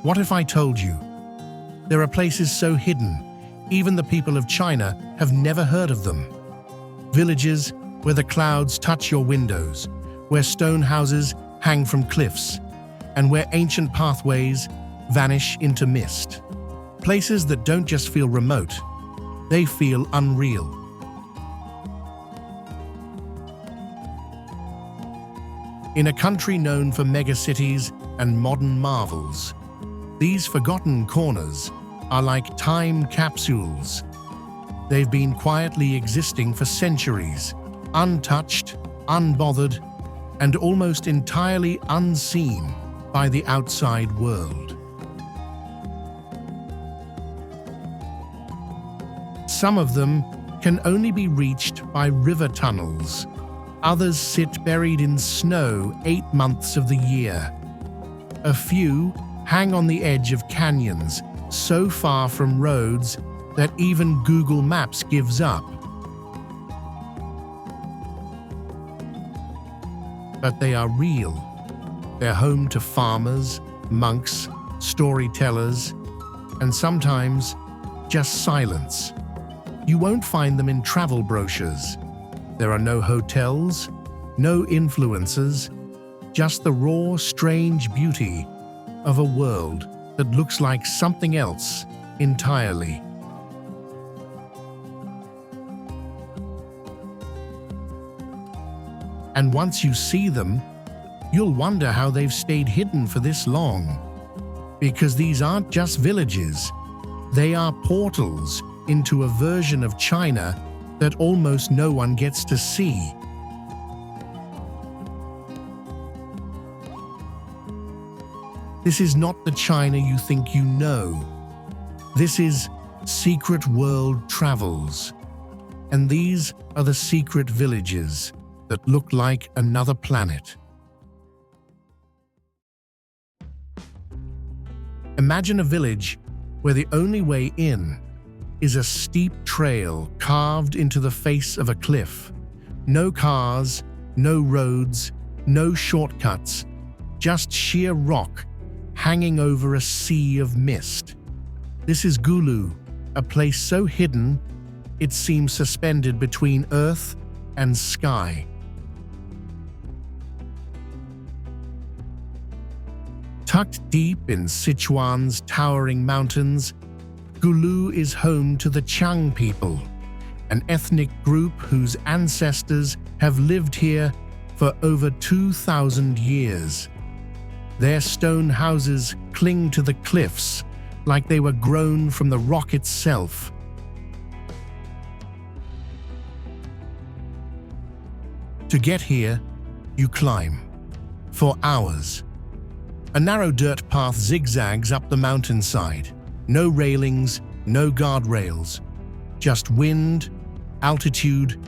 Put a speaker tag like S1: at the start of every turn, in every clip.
S1: What if I told you? There are places so hidden, even the people of China have never heard of them. Villages where the clouds touch your windows, where stone houses hang from cliffs, and where ancient pathways vanish into mist. Places that don't just feel remote, they feel unreal. In a country known for megacities and modern marvels, these forgotten corners are like time capsules. They've been quietly existing for centuries, untouched, unbothered, and almost entirely unseen by the outside world. Some of them can only be reached by river tunnels. Others sit buried in snow 8 months of the year. A few hang on the edge of canyons, so far from roads that even Google Maps gives up. But they are real. They're home to farmers, monks, storytellers, and sometimes just silence. You won't find them in travel brochures. There are no hotels, no influencers, just the raw, strange beauty of a world that looks like something else entirely. And once you see them, you'll wonder how they've stayed hidden for this long. Because these aren't just villages, they are portals into a version of China that almost no one gets to see. This is not the China you think you know. This is Secret World Travels. And these are the secret villages that look like another planet. Imagine a village where the only way in is a steep trail carved into the face of a cliff. No cars, no roads, no shortcuts, just sheer rock hanging over a sea of mist. This is Gulu, a place so hidden it seems suspended between earth and sky. Tucked deep in Sichuan's towering mountains, Gulu is home to the Chiang people, an ethnic group whose ancestors have lived here for over 2,000 years. Their stone houses cling to the cliffs like they were grown from the rock itself. To get here, you climb. For hours. A narrow dirt path zigzags up the mountainside. No railings, no guardrails. Just wind, altitude,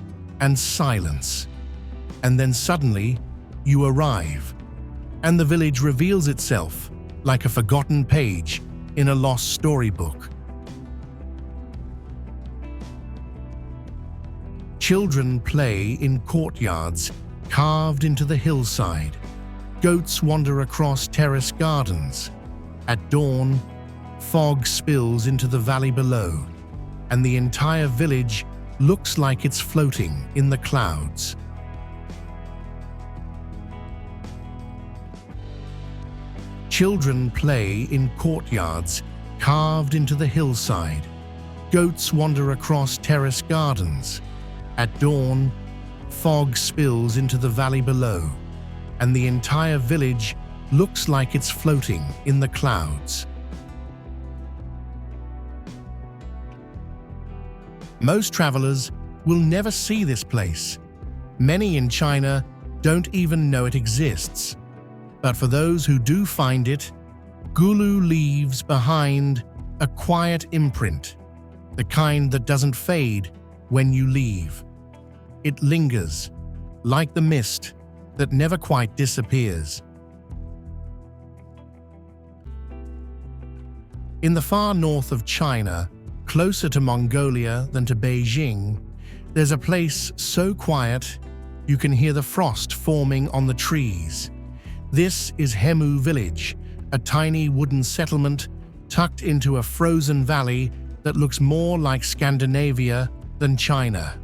S1: and silence. And then suddenly, you arrive, and the village reveals itself like a forgotten page in a lost storybook. Children play in courtyards carved into the hillside. Goats wander across terrace gardens. At dawn, fog spills into the valley below, and the entire village looks like it's floating in the clouds. Children play in courtyards carved into the hillside. Goats wander across terrace gardens. At dawn, fog spills into the valley below, and the entire village looks like it's floating in the clouds. Most travelers will never see this place. Many in China don't even know it exists. But for those who do find it, Gulu leaves behind a quiet imprint, the kind that doesn't fade when you leave. It lingers, like the mist that never quite disappears. In the far north of China, closer to Mongolia than to Beijing, there's a place so quiet you can hear the frost forming on the trees. This is Hemu village, a tiny wooden settlement tucked into a frozen valley that looks more like Scandinavia than China.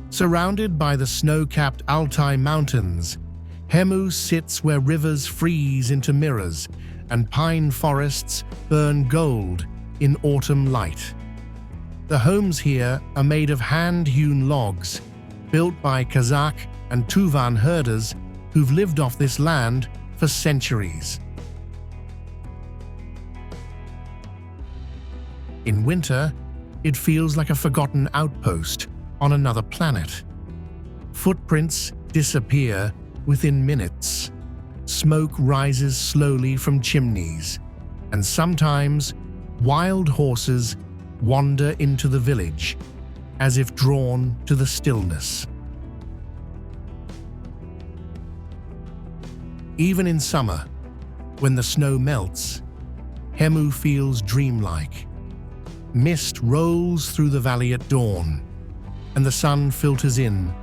S1: Surrounded by the snow-capped Altai Mountains, Hemu sits where rivers freeze into mirrors and pine forests burn gold in autumn light. The homes here are made of hand-hewn logs, built by Kazakh and Tuvan herders who've lived off this land for centuries. In winter, it feels like a forgotten outpost on another planet. Footprints disappear within minutes. Smoke rises slowly from chimneys, and sometimes wild horses wander into the village, as if drawn to the stillness. Even in summer, when the snow melts, Hemu feels dreamlike. Mist rolls through the valley at dawn, and the sun filters in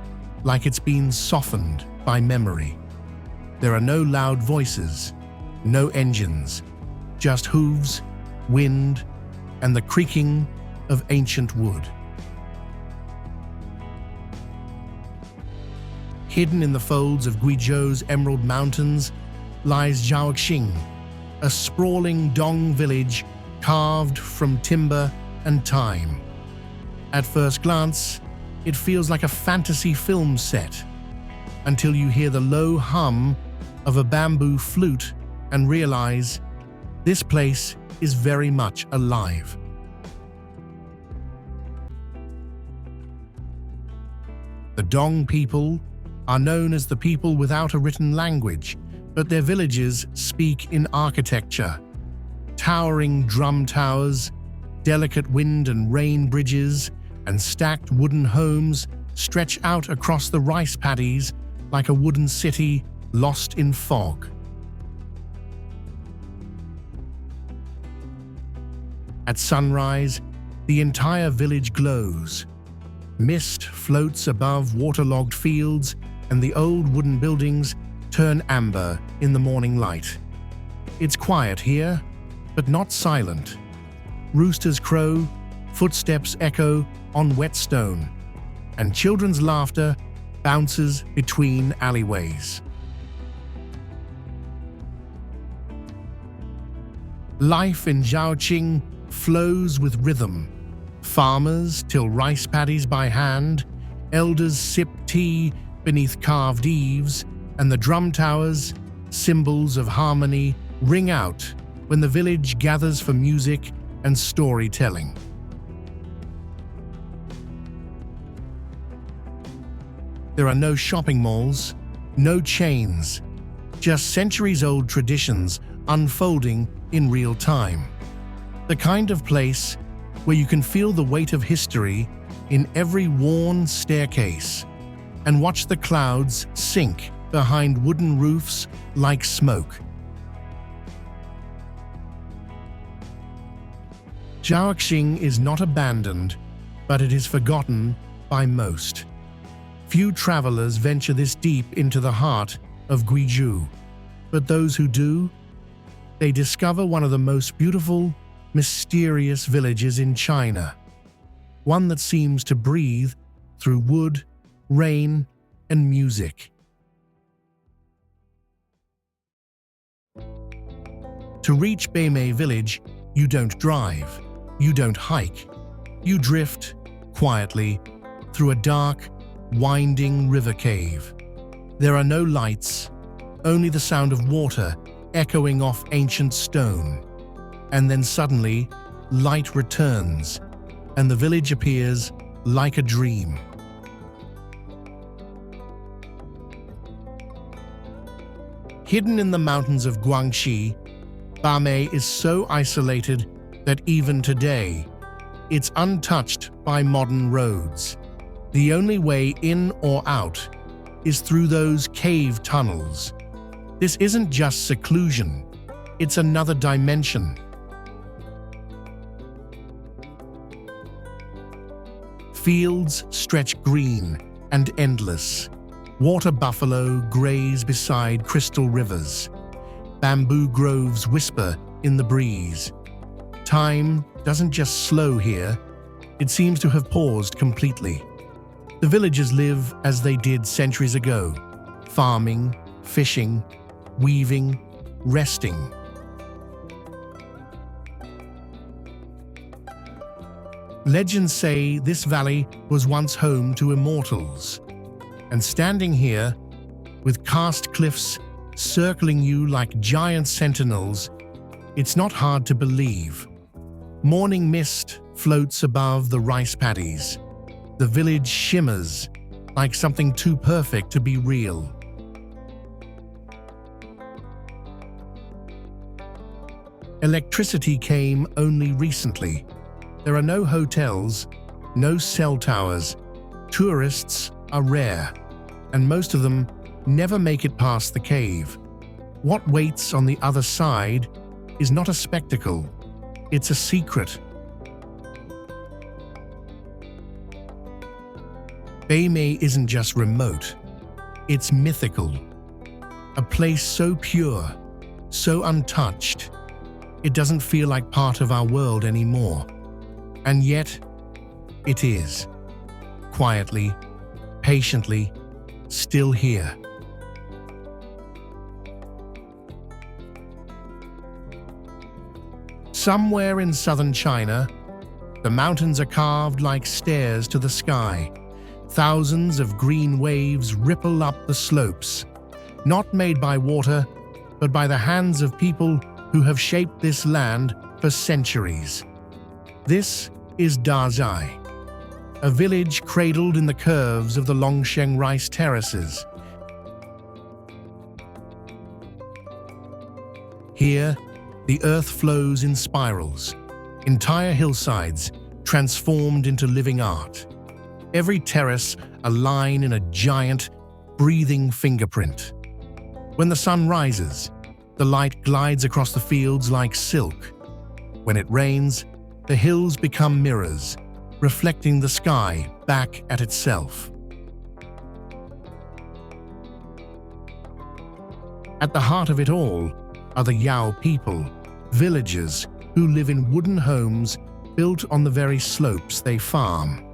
S1: like it's been softened by memory. There are no loud voices, no engines, just hooves, wind, and the creaking of ancient wood. Hidden in the folds of Guizhou's Emerald Mountains lies Xiaoqing, a sprawling Dong village carved from timber and time. At first glance, it feels like a fantasy film set, until you hear the low hum of a bamboo flute and realize this place is very much alive. The Dong people are known as the people without a written language, but their villages speak in architecture. Towering drum towers, delicate wind and rain bridges, and stacked wooden homes stretch out across the rice paddies like a wooden city lost in fog. At sunrise, the entire village glows. Mist floats above waterlogged fields, and the old wooden buildings turn amber in the morning light. It's quiet here, but not silent. Roosters crow, footsteps echo on wet stone, and children's laughter bounces between alleyways. Life in Xiaoqing flows with rhythm. Farmers till rice paddies by hand, elders sip tea beneath carved eaves, and the drum towers, symbols of harmony, ring out when the village gathers for music and storytelling. There are no shopping malls, no chains, just centuries-old traditions unfolding in real time. The kind of place where you can feel the weight of history in every worn staircase and watch the clouds sink behind wooden roofs like smoke. Xiaoqing is not abandoned, but it is forgotten by most. Few travelers venture this deep into the heart of Guizhou, but those who do, they discover one of the most beautiful, mysterious villages in China, one that seems to breathe through wood, rain, and music. To reach Bamei village, you don't drive, you don't hike, you drift quietly through a dark, winding river cave. There are no lights, only the sound of water echoing off ancient stone. And then suddenly, light returns, and the village appears like a dream. Hidden in the mountains of Wangshi, Bamei is so isolated that even today, it's untouched by modern roads. The only way in or out is through those cave tunnels. This isn't just seclusion, it's another dimension. Fields stretch green and endless. Water buffalo graze beside crystal rivers. Bamboo groves whisper in the breeze. Time doesn't just slow here, it seems to have paused completely. The villagers live as they did centuries ago, farming, fishing, weaving, resting. Legends say this valley was once home to immortals. And standing here, with karst cliffs circling you like giant sentinels, it's not hard to believe. Morning mist floats above the rice paddies. The village shimmers like something too perfect to be real. Electricity came only recently. There are no hotels, no cell towers. Tourists are rare, and most of them never make it past the cave. What waits on the other side is not a spectacle, it's a secret. Bamei isn't just remote, it's mythical. A place so pure, so untouched, it doesn't feel like part of our world anymore. And yet, it is. Quietly, patiently, still here. Somewhere in southern China, the mountains are carved like stairs to the sky. Thousands of green waves ripple up the slopes, not made by water, but by the hands of people who have shaped this land for centuries. This is Daai, a village cradled in the curves of the Longsheng rice terraces. Here, the earth flows in spirals, entire hillsides transformed into living art. Every terrace a line in a giant, breathing fingerprint. When the sun rises, the light glides across the fields like silk. When it rains, the hills become mirrors, reflecting the sky back at itself. At the heart of it all are the Yao people, villagers who live in wooden homes built on the very slopes they farm.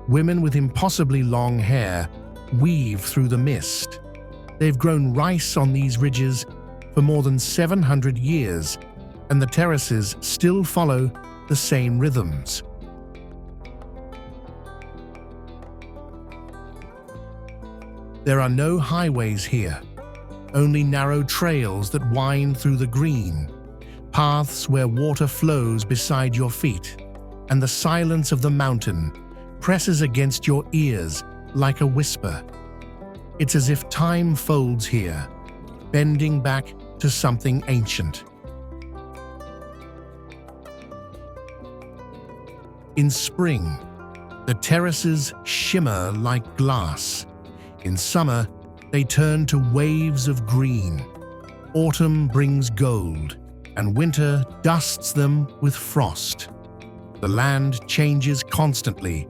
S1: Women with impossibly long hair weave through the mist. They've grown rice on these ridges for more than 700 years, and the terraces still follow the same rhythms. There are no highways here, only narrow trails that wind through the green, paths where water flows beside your feet, and the silence of the mountain presses against your ears like a whisper. It's as if time folds here, bending back to something ancient. In spring, the terraces shimmer like glass. In summer, they turn to waves of green. Autumn brings gold, and winter dusts them with frost. The land changes constantly,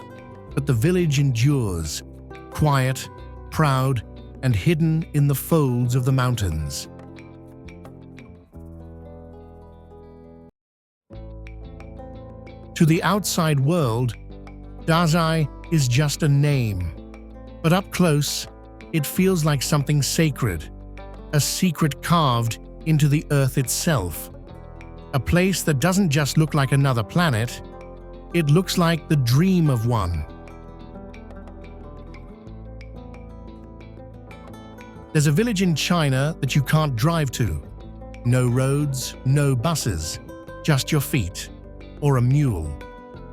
S1: but the village endures, quiet, proud, and hidden in the folds of the mountains. To the outside world, Daai is just a name, but up close, it feels like something sacred, a secret carved into the earth itself. A place that doesn't just look like another planet, it looks like the dream of one. There's a village in China that you can't drive to. No roads, no buses, just your feet, or a mule.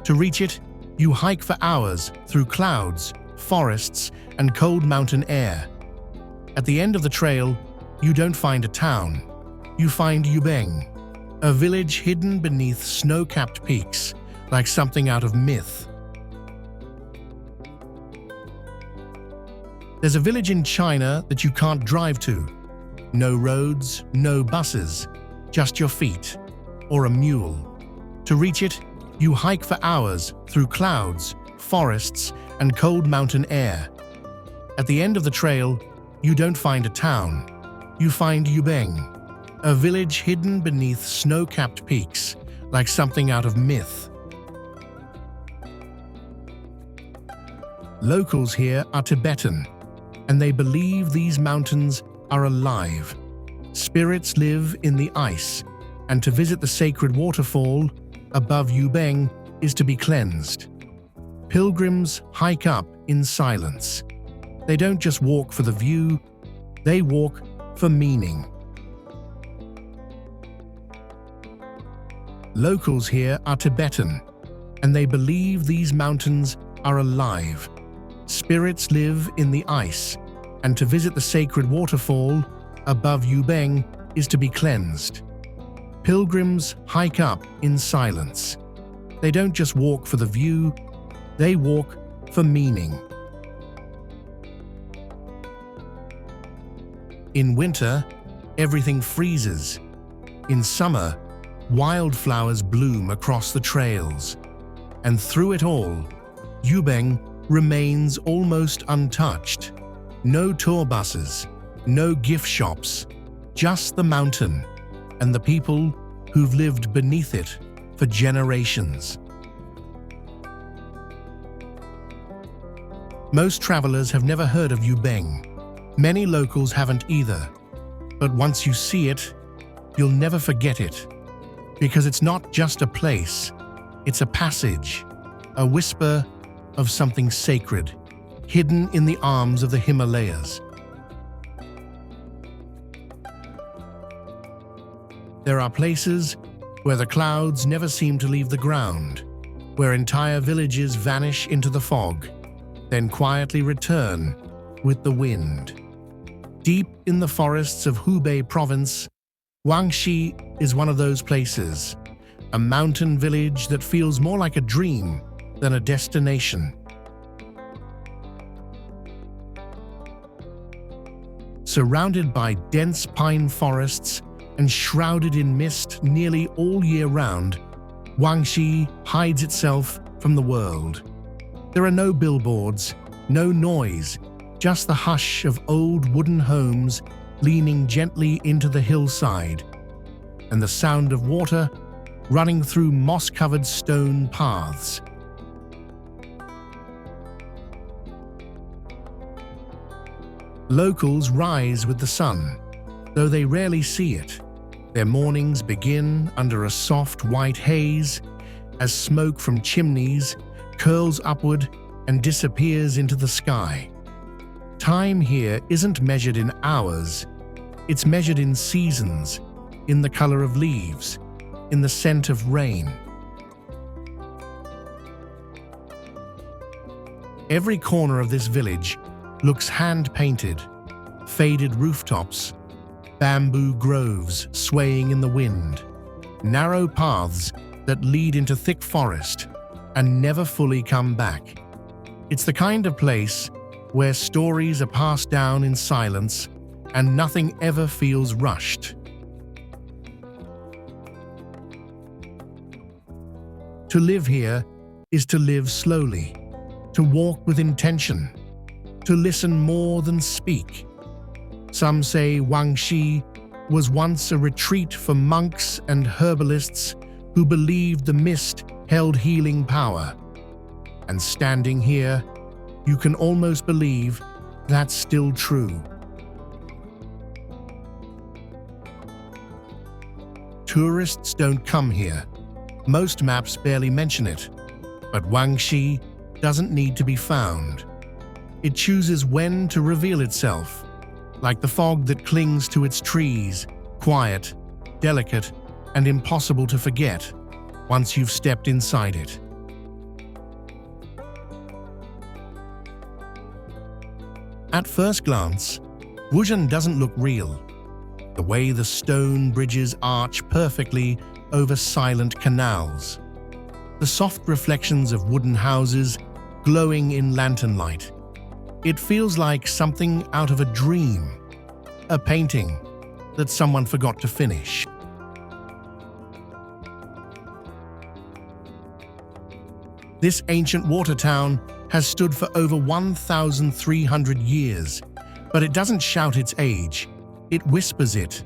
S1: To reach it, you hike for hours through clouds, forests, and cold mountain air. At the end of the trail, you don't find a town. You find Yubeng, a village hidden beneath snow-capped peaks, like something out of myth. There's a village in China that you can't drive to. No roads, no buses, just your feet, or a mule. To reach it, you hike for hours through clouds, forests, and cold mountain air. At the end of the trail, you don't find a town. You find Yubeng, a village hidden beneath snow-capped peaks, like something out of myth. Locals here are Tibetan, and they believe these mountains are alive. Spirits live in the ice, and to visit the sacred waterfall above Yubeng is to be cleansed. Pilgrims hike up in silence. They don't just walk for the view, they walk for meaning. Locals here are Tibetan, and they believe these mountains are alive. Spirits live in the ice, and to visit the sacred waterfall above Yubeng is to be cleansed. Pilgrims hike up in silence. They don't just walk for the view, they walk for meaning. In winter, everything freezes. In summer, wildflowers bloom across the trails. And through it all, Yubeng remains almost untouched. No tour buses, no gift shops, just the mountain and the people who've lived beneath it for generations. Most travelers have never heard of Yubeng. Many locals haven't either. But once you see it, you'll never forget it. Because it's not just a place, it's a passage, a whisper of something sacred, hidden in the arms of the Himalayas. There are places where the clouds never seem to leave the ground, where entire villages vanish into the fog, then quietly return with the wind. Deep in the forests of Hubei province, Wangshi is one of those places, a mountain village that feels more like a dream than a destination. Surrounded by dense pine forests and shrouded in mist nearly all year round, Wangshi hides itself from the world. There are no billboards, no noise, just the hush of old wooden homes leaning gently into the hillside, and the sound of water running through moss-covered stone paths. Locals rise with the sun, though they rarely see it. Their mornings begin under a soft white haze as smoke from chimneys curls upward and disappears into the sky. Time here isn't measured in hours, it's measured in seasons, in the color of leaves, in the scent of rain. Every corner of this village looks hand-painted, faded rooftops, bamboo groves swaying in the wind, narrow paths that lead into thick forest and never fully come back. It's the kind of place where stories are passed down in silence and nothing ever feels rushed. To live here is to live slowly, to walk with intention, to listen more than speak. Some say Wangshi was once a retreat for monks and herbalists who believed the mist held healing power. And standing here, you can almost believe that's still true. Tourists don't come here. Most maps barely mention it. But Wangshi doesn't need to be found. It chooses when to reveal itself, like the fog that clings to its trees, quiet, delicate, and impossible to forget once you've stepped inside it. At first glance, Wuzhen doesn't look real. The way the stone bridges arch perfectly over silent canals. The soft reflections of wooden houses glowing in lantern light. It feels like something out of a dream, a painting that someone forgot to finish. This ancient water town has stood for over 1,300 years, but it doesn't shout its age, it whispers it,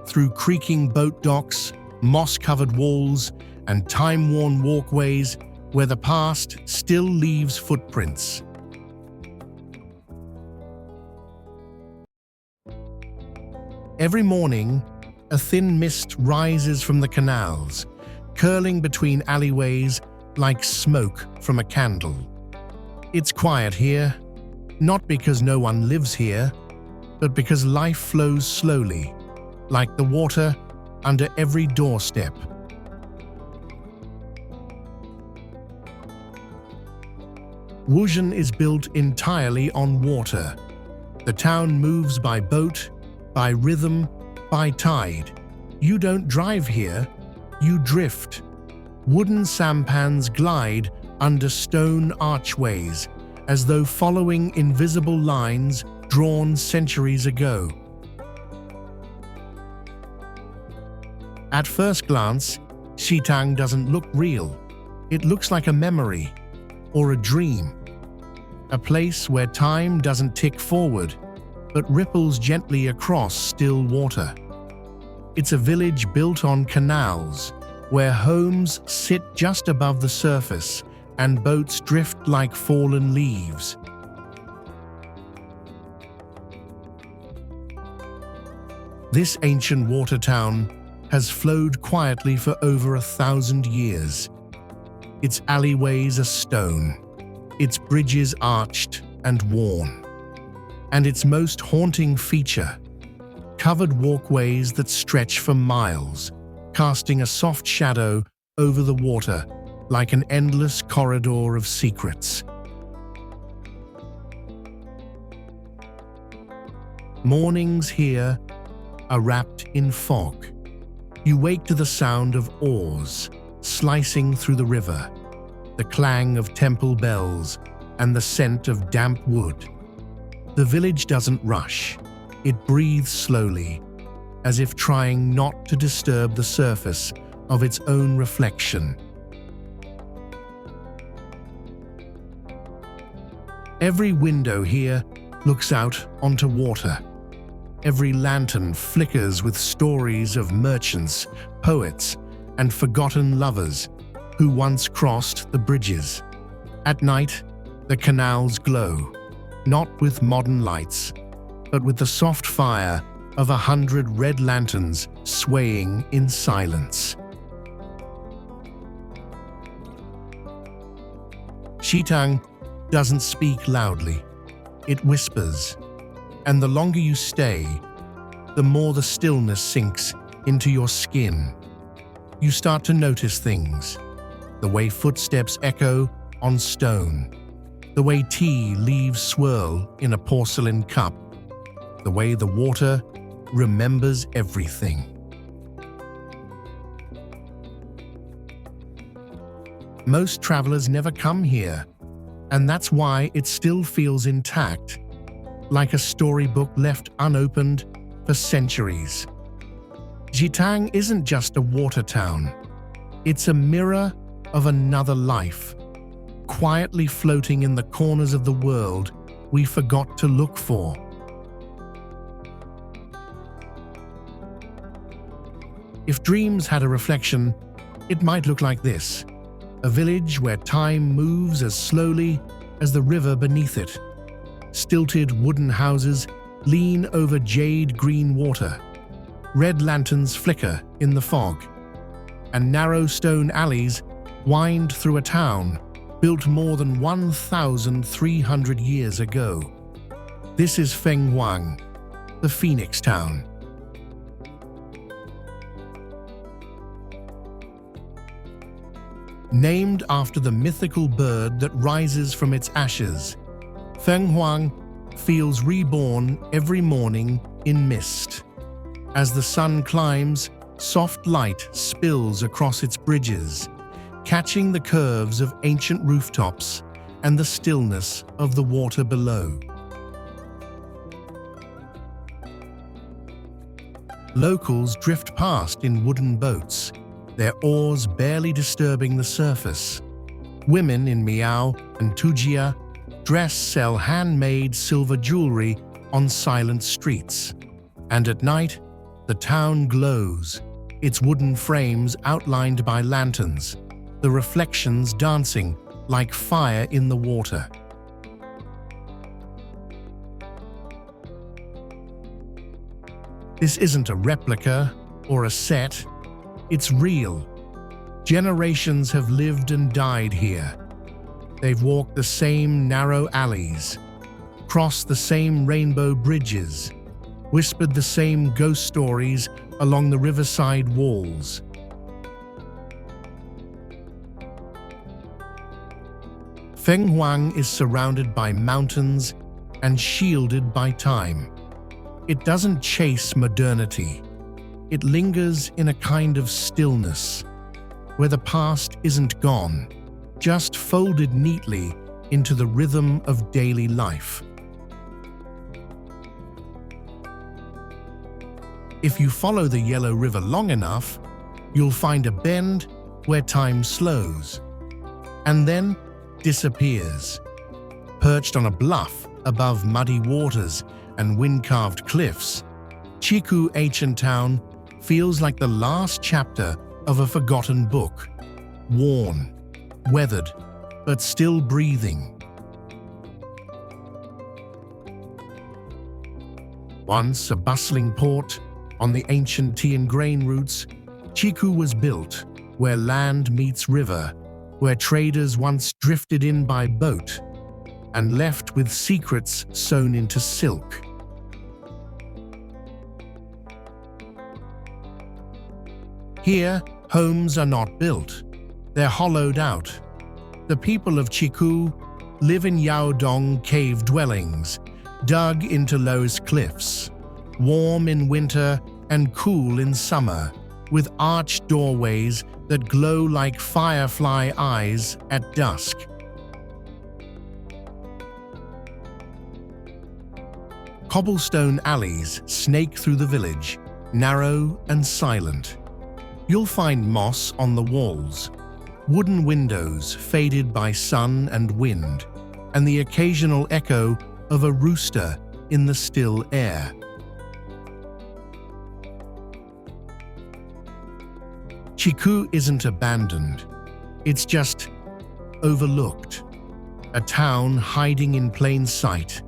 S1: through creaking boat docks, moss-covered walls, and time-worn walkways where the past still leaves footprints. Every morning, a thin mist rises from the canals, curling between alleyways like smoke from a candle. It's quiet here, not because no one lives here, but because life flows slowly, like the water under every doorstep. Wuzhen is built entirely on water. The town moves by boat, by rhythm, by tide. You don't drive here, you drift. Wooden sampans glide under stone archways, as though following invisible lines drawn centuries ago. At first glance, Shiitang doesn't look real. It looks like a memory or a dream. A place where time doesn't tick forward, but ripples gently across still water. It's a village built on canals, where homes sit just above the surface and boats drift like fallen leaves. This ancient water town has flowed quietly for over 1,000 years. Its alleyways are stone, its bridges arched and worn, and its most haunting feature, covered walkways that stretch for miles, casting a soft shadow over the water like an endless corridor of secrets. Mornings here are wrapped in fog. You wake to the sound of oars slicing through the river, the clang of temple bells, and the scent of damp wood. The village doesn't rush. It breathes slowly, as if trying not to disturb the surface of its own reflection. Every window here looks out onto water. Every lantern flickers with stories of merchants, poets, and forgotten lovers who once crossed the bridges. At night, the canals glow, not with modern lights, but with the soft fire of 100 red lanterns swaying in silence. Shiitang doesn't speak loudly. It whispers, and the longer you stay, the more the stillness sinks into your skin. You start to notice things, the way footsteps echo on stone, the way tea leaves swirl in a porcelain cup, the way the water remembers everything. Most travelers never come here, and that's why it still feels intact, like a storybook left unopened for centuries. Shiitang isn't just a water town. It's a mirror of another life, quietly floating in the corners of the world we forgot to look for. If dreams had a reflection, it might look like this: a village where time moves as slowly as the river beneath it. Stilted wooden houses lean over jade-green water. Red lanterns flicker in the fog, and narrow stone alleys wind through a town built more than 1,300 years ago. This is Fenghuang, the Phoenix Town. Named after the mythical bird that rises from its ashes, Fenghuang feels reborn every morning in mist. As the sun climbs, soft light spills across its bridges, catching the curves of ancient rooftops and the stillness of the water below. Locals drift past in wooden boats, their oars barely disturbing the surface. Women in Miao and Tujia dressed sell handmade silver jewelry on silent streets. And at night, the town glows, its wooden frames outlined by lanterns, the reflections dancing like fire in the water. This isn't a replica or a set, it's real. Generations have lived and died here. They've walked the same narrow alleys, crossed the same rainbow bridges, whispered the same ghost stories along the riverside walls. Fenghuang is surrounded by mountains and shielded by time. It doesn't chase modernity. It lingers in a kind of stillness, where the past isn't gone, just folded neatly into the rhythm of daily life. If you follow the Yellow River long enough, you'll find a bend where time slows, and then disappears. Perched on a bluff above muddy waters and wind-carved cliffs, Chiku ancient town feels like the last chapter of a forgotten book, worn, weathered, but still breathing. Once a bustling port on the ancient tea and grain routes, Chiku was built where land meets river, where traders once drifted in by boat and left with secrets sewn into silk. Here, homes are not built, they're hollowed out. The people of Chiku live in Yaodong cave dwellings, dug into lowest cliffs, warm in winter and cool in summer, with arched doorways that glow like firefly eyes at dusk. Cobblestone alleys snake through the village, narrow and silent. You'll find moss on the walls, wooden windows faded by sun and wind, and the occasional echo of a rooster in the still air. Chiku isn't abandoned, it's just overlooked. A town hiding in plain sight,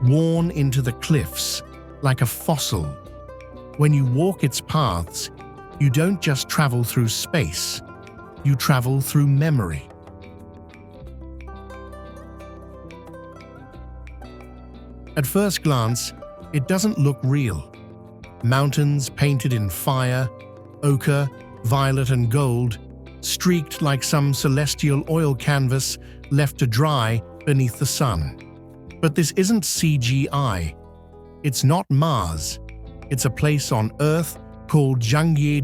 S1: worn into the cliffs like a fossil. When you walk its paths, you don't just travel through space, you travel through memory. At first glance, it doesn't look real. Mountains painted in fire, ochre, violet and gold, streaked like some celestial oil canvas left to dry beneath the sun. But this isn't CGI. It's not Mars. It's a place on Earth called Zhangye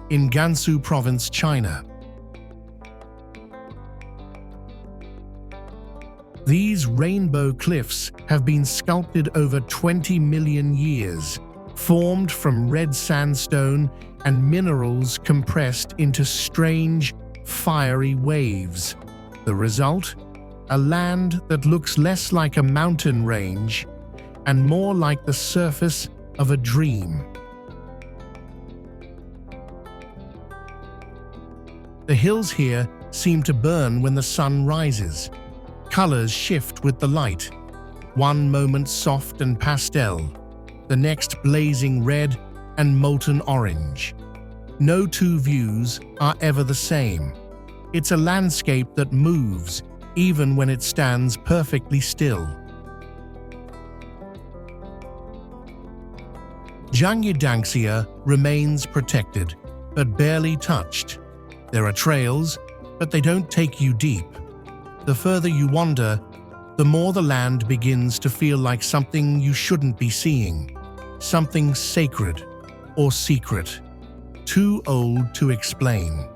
S1: in Gansu Province, China. These rainbow cliffs have been sculpted over 20 million years, formed from red sandstone and minerals compressed into strange, fiery waves. The result? A land that looks less like a mountain range and more like the surface of a dream. The hills here seem to burn when the sun rises. Colors shift with the light. One moment soft and pastel, the next blazing red and molten orange. No two views are ever the same. It's a landscape that moves, even when it stands perfectly still. Zhangye remains protected, but barely touched. There are trails, but they don't take you deep. The further you wander, the more the land begins to feel like something you shouldn't be seeing, something sacred or secret, too old to explain.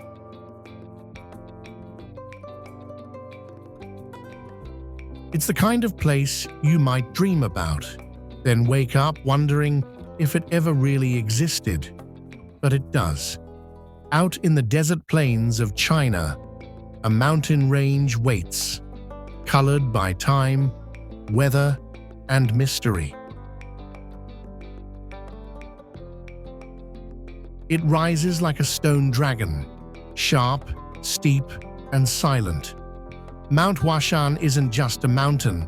S1: It's the kind of place you might dream about, then wake up wondering if it ever really existed. But it does. Out in the desert plains of China, a mountain range waits. colored by time, weather, and mystery. It rises like a stone dragon, sharp, steep, and silent. Mount Huashan isn't just a mountain,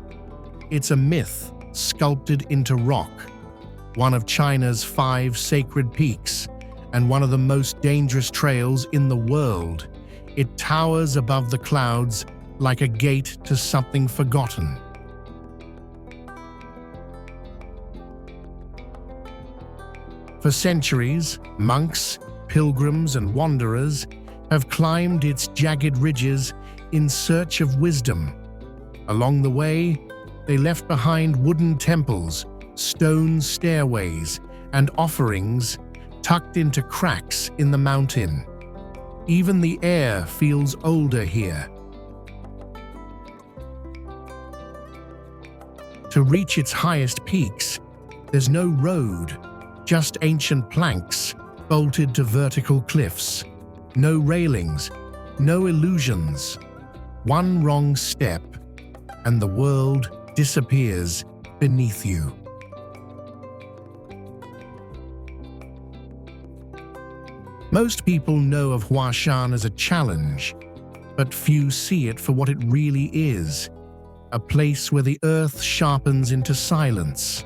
S1: it's a myth sculpted into rock, one of China's 5 sacred peaks and one of the most dangerous trails in the world. It towers above the clouds like a gate to something forgotten. For centuries, monks, pilgrims, and wanderers have climbed its jagged ridges in search of wisdom. Along the way, they left behind wooden temples, stone stairways, and offerings tucked into cracks in the mountain. Even the air feels older here. To reach its highest peaks, there's no road, just ancient planks bolted to vertical cliffs. No railings, no illusions. One wrong step, and the world disappears beneath you. Most people know of Huashan as a challenge, but few see it for what it really is. A place where the earth sharpens into silence.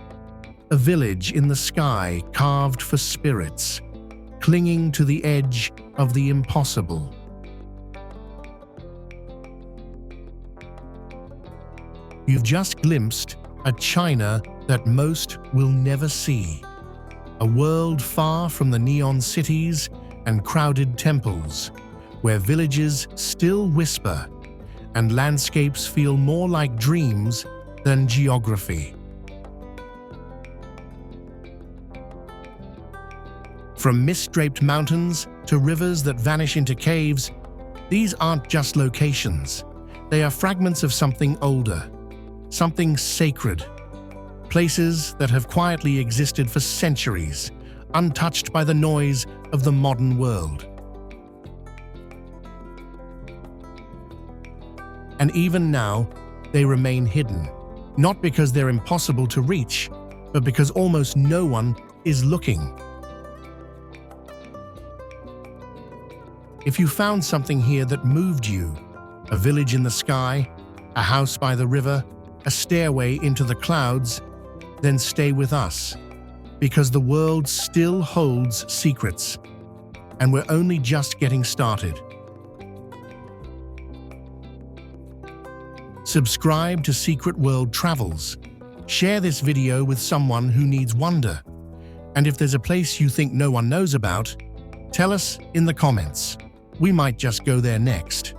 S1: A village in the sky carved for spirits, clinging to the edge of the impossible. You've just glimpsed a China that most will never see. A world far from the neon cities and crowded temples, where villages still whisper and landscapes feel more like dreams than geography. From mist-draped mountains to rivers that vanish into caves, these aren't just locations. They are fragments of something older, something sacred. Places that have quietly existed for centuries, untouched by the noise of the modern world. And even now, they remain hidden, not because they're impossible to reach, but because almost no one is looking. If you found something here that moved you, a village in the sky, a house by the river, a stairway into the clouds, then stay with us, because the world still holds secrets, and we're only just getting started. Subscribe to Secret World Travels. Share this video with someone who needs wonder. And if there's a place you think no one knows about, tell us in the comments. We might just go there next.